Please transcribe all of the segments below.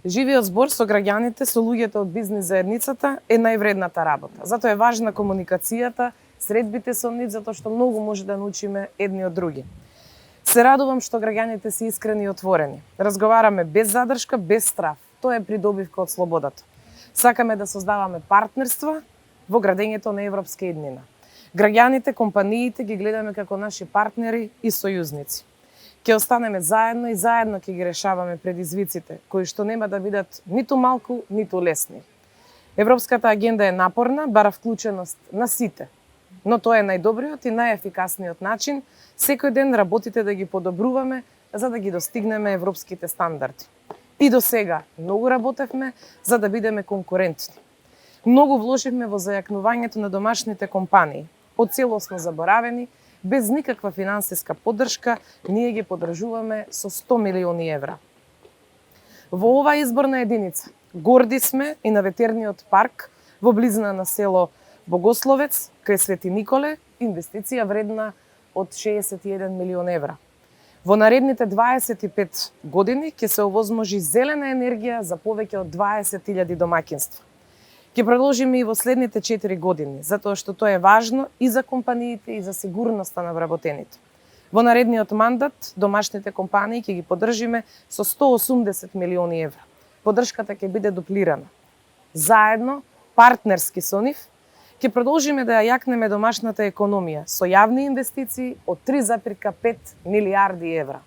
Живиот збор со граѓаните, со луѓето од бизнис заедницата е највредната работа. Затоа е важна комуникацијата, средбите со нив, затоа што многу може да научиме едни од други. Се радувам што граѓаните се искрени и отворени. Разговараме без задршка, без страв. Тоа е придобивка од слободата. Сакаме да создаваме партнерства во градењето на европска иднина. Граѓаните, компаниите ги гледаме како наши партнери и сојузници. Ќе останеме заедно и заедно ќе ги решаваме предизвиците, кои што нема да бидат ниту малку, ниту лесни. Европската агенда е напорна, бара вклученост на сите, но тоа е најдобриот и најефикасниот начин секој ден работите да ги подобруваме за да ги достигнеме европските стандарди. И до сега многу работевме за да бидеме конкурентни. Многу вложивме во зајакнувањето на домашните компании, поцелосно заборавени, без никаква финансиска поддршка, ние ги поддржуваме со 100 милиони евра. Во оваа изборна единица горди сме и на ветерниот парк во близина на село Богословец, кај Свети Николе, инвестиција вредна од 61 милион евра. Во наредните 25 години ќе се овозможи зелена енергија за повеќе од 20.000 домаќинства. Ќе продолжиме и во следните 4 години, затоа што тоа е важно и за компаниите и за сигурноста на вработените. Во наредниот мандат домашните компании ќе ги поддржиме со 180 милиони евра. Поддршката ќе биде дуплирана. Заедно, партнерски со нив, ќе продолжиме да ја јакнеме домашната економија со јавни инвестиции од 3,5 милиарди евра.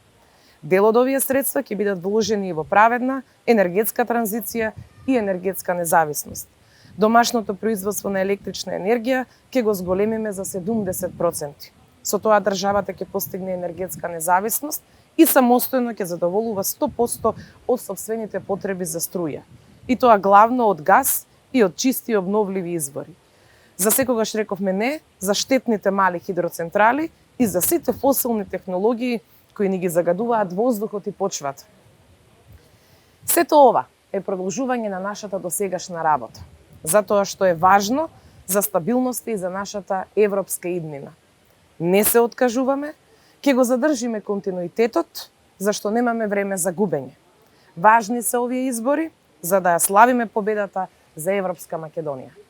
Дел од овие средства ќе бидат вложени и во праведна енергетска транзиција и енергетска независност. Домашното производство на електрична енергија ќе го зголемиме за 70%. Со тоа државата ќе постигне енергетска независност и самостојно ќе задоволува 100% од сопствените потреби за струја. И тоа главно од газ и од чисти обновливи извори. За секогаш рековме не за штетните мали хидроцентрали и за сите фосилни технологии кои ни ги загадуваат воздухот и почвата. Сето ова е продолжување на нашата досегашна работа, затоа што е важно за стабилноста и за нашата европска иднина. Не се откажуваме, ќе го задржиме континуитетот, зашто немаме време за губење. Важни се овие избори, за да ја славиме победата за Европска Македонија.